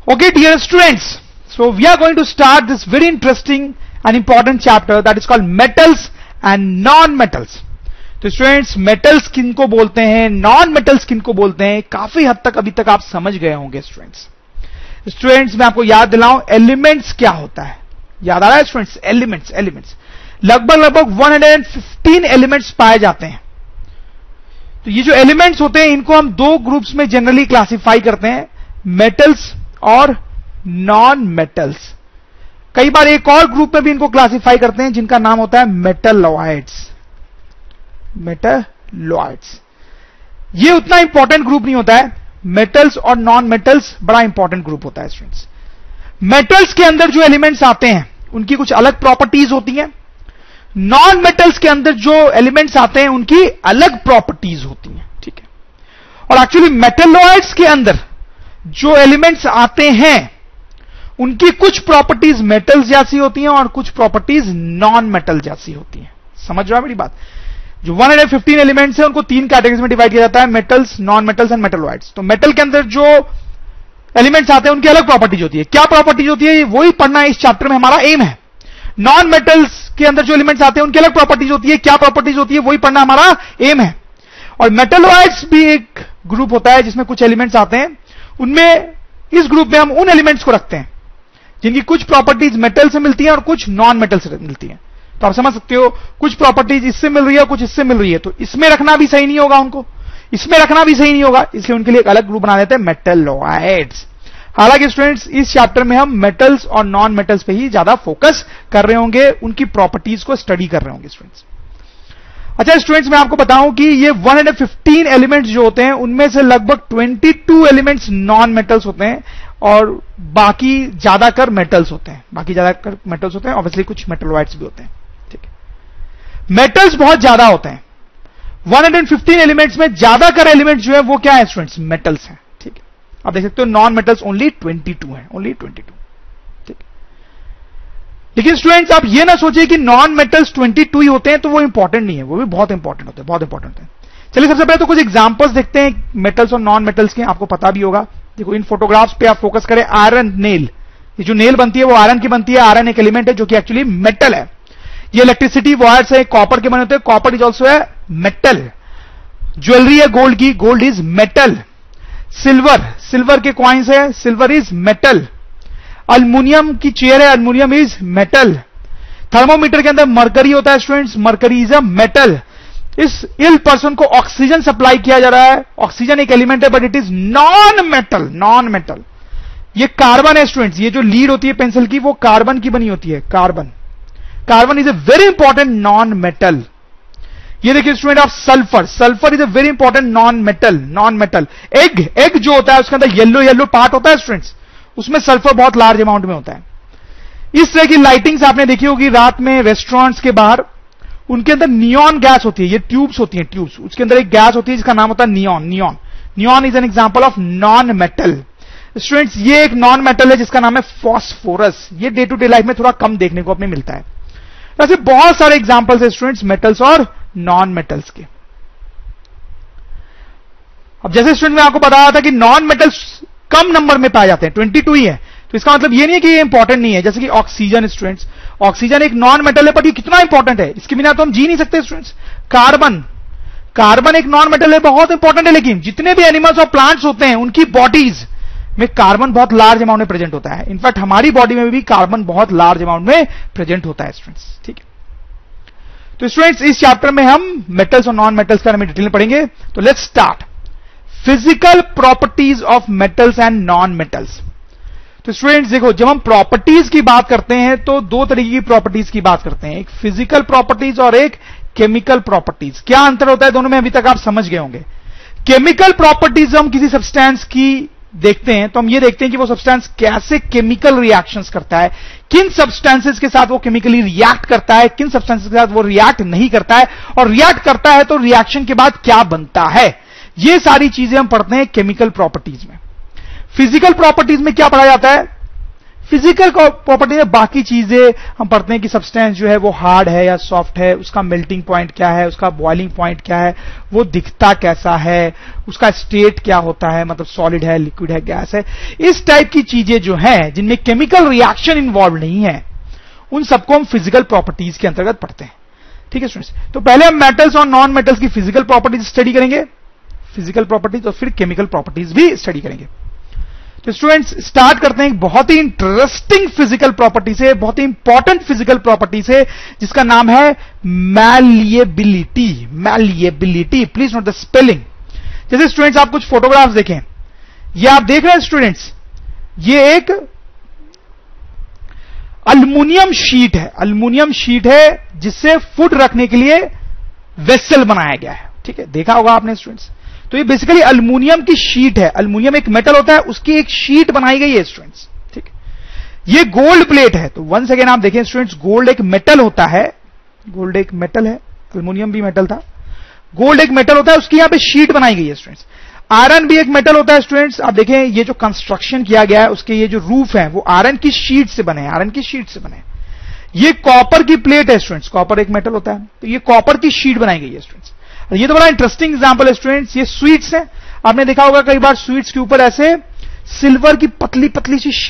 Okay, dear students, so we are going to start this very interesting and important chapter that is called metals and non-metals. तो students metals किनको बोलते हैं, non metals किनको बोलते हैं, काफी हद तक अभी तक आप समझ गए होंगे स्टूडेंट्स मैं आपको याद दिलाऊं एलिमेंट्स क्या होता है. याद आ रहा है स्टूडेंट्स? एलिमेंट्स लगभग 115 एलिमेंट्स पाए जाते हैं. तो ये जो एलिमेंट्स होते हैं इनको हम दो ग्रुप्स में जनरली क्लासिफाई करते हैं, मेटल्स और नॉन मेटल्स. कई बार एक और ग्रुप में भी इनको क्लासिफाई करते हैं जिनका नाम होता है मेटलॉइड्स. ये उतना इंपॉर्टेंट ग्रुप नहीं होता है. मेटल्स और नॉन मेटल्स बड़ा इंपॉर्टेंट ग्रुप होता है स्टूडेंट्स. मेटल्स के अंदर जो एलिमेंट्स आते हैं उनकी कुछ अलग प्रॉपर्टीज होती हैं. नॉन मेटल्स के अंदर जो एलिमेंट्स आते हैं उनकी अलग प्रॉपर्टीज होती हैं. ठीक है. और एक्चुअली मेटलॉइड्स के अंदर जो एलिमेंट्स आते हैं उनकी कुछ प्रॉपर्टीज मेटल्स जैसी होती हैं और कुछ प्रॉपर्टीज नॉन मेटल जैसी होती हैं. समझ रहा है मेरी बात? जो 115 एलिमेंट्स हैं उनको तीन कैटेगरीज में डिवाइड किया जाता है, metals, non metals and metalloids. तो मेटल के अंदर जो एलिमेंट्स आते हैं उनकी अलग प्रॉपर्टीज होती है. क्या प्रॉपर्टीज होती है वही पढ़ना इस चैप्टर में हमारा एम है. नॉन मेटल्स के अंदर जो एलिमेंट्स आते हैं उनकी अलग प्रॉपर्टीज होती है. क्या प्रॉपर्टीज होती है वही पढ़ना हमारा एम है. और मेटलॉइड्स भी एक ग्रुप होता है जिसमें कुछ एलिमेंट्स आते हैं. उनमें इस ग्रुप में हम उन एलिमेंट्स को रखते हैं जिनकी कुछ प्रॉपर्टीज मेटल से मिलती हैं और कुछ नॉन मेटल से मिलती हैं. तो आप समझ सकते हो कुछ प्रॉपर्टीज इससे मिल रही है कुछ इससे मिल रही है, तो इसमें रखना भी सही नहीं होगा, उनको इसमें रखना भी सही नहीं होगा, इसलिए उनके लिए एक अलग ग्रुप बना देते हैं मेटलॉइड्स. हालांकि स्टूडेंट्स इस चैप्टर में हम मेटल्स और नॉन मेटल्स पे ही ज्यादा फोकस कर रहे होंगे, उनकी प्रॉपर्टीज को स्टडी कर रहे होंगे स्टूडेंट्स. अच्छा स्टूडेंट्स मैं आपको बताऊं कि ये 115 एलिमेंट्स जो होते हैं उनमें से लगभग 22 एलिमेंट्स नॉन मेटल्स होते हैं और बाकी ज्यादातर मेटल्स होते हैं. ऑब्वियसली कुछ मेटलॉइड्स भी होते हैं. ठीक है. मेटल्स बहुत ज्यादा होते हैं. 115 एलिमेंट्स में ज्यादातर एलिमेंट जो है वो क्या है स्टूडेंट्स? मेटल्स हैं. ठीक है. आप देख सकते हो नॉन मेटल्स ओनली 22 है, ओनली 22. ठीक है. लेकिन स्टूडेंट्स आप ये ना सोचिए कि नॉन मेटल्स 22 ही होते हैं तो वो इंपॉर्टेंट नहीं है, वो भी बहुत इंपॉर्टेंट होते हैं, बहुत इंपॉर्टेंट होते हैं. चलिए सबसे पहले तो कुछ एग्जांपल्स देखते हैं मेटल्स और नॉन मेटल्स के. आपको पता भी होगा, देखो इन फोटोग्राफ्स पे आप फोकस करें. आयरन नेल, ये जो नेल बनती है वो आयरन की बनती है. आयरन एक एलिमेंट है जो कि एक्चुअली मेटल है. ये इलेक्ट्रिसिटी वायर्स है कॉपर के बने होते हैं, कॉपर इज ऑल्सो है मेटल. ज्वेलरी है गोल्ड की, गोल्ड इज मेटल. सिल्वर के कॉइन्स है, सिल्वर इज मेटल. अल्युमिनियम की चेयर है, अल्युमिनियम इज मेटल. थर्मोमीटर के अंदर मरकरी होता है students, mercury is a metal. इस इल पर्सन को ऑक्सीजन सप्लाई किया जा रहा है, ऑक्सीजन एक एलिमेंट है but it is non metal. ये कार्बन है स्टूडेंट्स, ये जो लीड होती है पेंसिल की वो कार्बन की बनी होती है. Carbon is a very important non metal. ये देखिए student of sulphur is a very important non metal. Egg जो होता है उसके अंदर येलो पार्ट होता है स्टूडेंट्स, उसमें सल्फर बहुत लार्ज अमाउंट में होता है. इस तरह की लाइटिंग्स आपने देखी होगी रात में रेस्टोरेंट्स के बाहर, उनके अंदर नियॉन गैस होती है. ये ट्यूब्स होती हैं, ट्यूब्स, उसके अंदर एक गैस होती है जिसका नाम होता है neon is an example of non metal. Students ये एक नॉन मेटल है जिसका नाम है फॉस्फोरस. ये डे टू डे लाइफ में थोड़ा कम देखने को अपने मिलता है. ऐसे बहुत सारे एग्जांपल्स है स्टूडेंट्स मेटल्स और नॉन मेटल्स के. अब जैसे स्टूडेंट मैं आपको बता रहा था कि नॉन मेटल्स कम नंबर में पाए जाते हैं, 22 ही है, तो इसका मतलब ये नहीं है कि ये इंपॉर्टेंट नहीं है. जैसे कि ऑक्सीजन स्टूडेंट्स, ऑक्सीजन एक नॉन मेटल है, पर ये कितना इंपॉर्टेंट है, इसके बिना तो हम जी नहीं सकते स्टूडेंट्स. कार्बन एक नॉन मेटल है, बहुत इंपॉर्टेंट है. लेकिन जितने भी एनिमल्स और प्लांट्स होते हैं उनकी बॉडीज में कार्बन बहुत लार्ज अमाउंट में प्रेजेंट होता है. इनफैक्ट हमारी बॉडी में भी कार्बन बहुत लार्ज अमाउंट में प्रेजेंट होता है स्टूडेंट्स. ठीक है. तो स्टूडेंट्स इस चैप्टर में हम मेटल्स और नॉन मेटल्स का डिटेल में पढ़ेंगे. तो let's start. Physical properties of metals and non metals. तो स्टूडेंट्स देखो, जब हम प्रॉपर्टीज की बात करते हैं तो दो तरीके की प्रॉपर्टीज की बात करते हैं, एक फिजिकल प्रॉपर्टीज और एक केमिकल प्रॉपर्टीज. क्या अंतर होता है दोनों में अभी तक आप समझ गए होंगे. केमिकल प्रॉपर्टीज हम किसी सब्सटेंस की देखते हैं तो हम ये देखते हैं कि वो सब्सटेंस कैसे केमिकल रिएक्शंस करता है, किन सब्सटेंसेस के साथ वो केमिकली रिएक्ट करता है, किन सब्सटेंसेस के साथ वो रिएक्ट नहीं करता है, और रिएक्ट करता है तो रिएक्शन के बाद क्या बनता है. ये सारी चीजें हम पढ़ते हैं केमिकल प्रॉपर्टीज में. फिजिकल प्रॉपर्टीज में क्या पढ़ा जाता है? फिजिकल प्रॉपर्टी में बाकी चीजें हम पढ़ते हैं कि सब्सटेंस जो है वो हार्ड है या सॉफ्ट है, उसका मेल्टिंग पॉइंट क्या है, उसका बॉइलिंग पॉइंट क्या है, वो दिखता कैसा है, उसका स्टेट क्या होता है, मतलब सॉलिड है, लिक्विड है, गैस है। इस टाइप की चीजें जो हैं जिनमें केमिकल रिएक्शन इन्वॉल्व नहीं है, उन सबको हम फिजिकल प्रॉपर्टीज के अंतर्गत पढ़ते हैं। ठीक है स्टूडेंट्स, तो पहले हम मेटल्स और नॉन मेटल्स की फिजिकल प्रॉपर्टीज स्टडी करेंगे, फिजिकल प्रॉपर्टीज, और फिर केमिकल प्रॉपर्टीज भी स्टडी करेंगे। तो स्टूडेंट्स स्टार्ट करते हैं एक बहुत ही इंटरेस्टिंग फिजिकल प्रॉपर्टी से, बहुत ही इंपॉर्टेंट फिजिकल प्रॉपर्टी से, जिसका नाम है malleability. Malleability, please note the spelling. जैसे स्टूडेंट्स आप कुछ फोटोग्राफ्स देखें, ये आप देख रहे हैं स्टूडेंट्स, ये एक अल्युमिनियम शीट है, अल्युमिनियम शीट है जिससे फूड रखने के लिए वेसल बनाया गया है। ठीक है, देखा होगा आपने स्टूडेंट्स। तो ये बेसिकली अल्युमिनियम की शीट है, अल्युमिनियम एक मेटल होता है, उसकी एक शीट बनाई गई है स्टूडेंट्स। ठीक, ये गोल्ड प्लेट है। तो वंस अगेन आप देखें स्टूडेंट्स, गोल्ड एक मेटल होता है, गोल्ड एक मेटल है, अल्युमिनियम भी मेटल था, गोल्ड एक मेटल होता है, उसकी यहां पे शीट बनाई गई है स्टूडेंट्स। आयरन भी एक मेटल होता है स्टूडेंट्स। आप देखें ये जो कंस्ट्रक्शन किया गया है, उसके ये जो रूफ है वो आयरन की शीट से बने हैं, आयरन की शीट से बने। ये कॉपर की प्लेट है स्टूडेंट्स, कॉपर एक मेटल होता है, तो ये कॉपर की शीट बनाई गई है स्टूडेंट्स। ये तो बड़ा इंटरेस्टिंग एग्जांपल है स्टूडेंट्स। ये स्वीट्स हैं, आपने देखा होगा कई बार स्वीट्स के ऊपर ऐसे सिल्वर की पतली पतली सी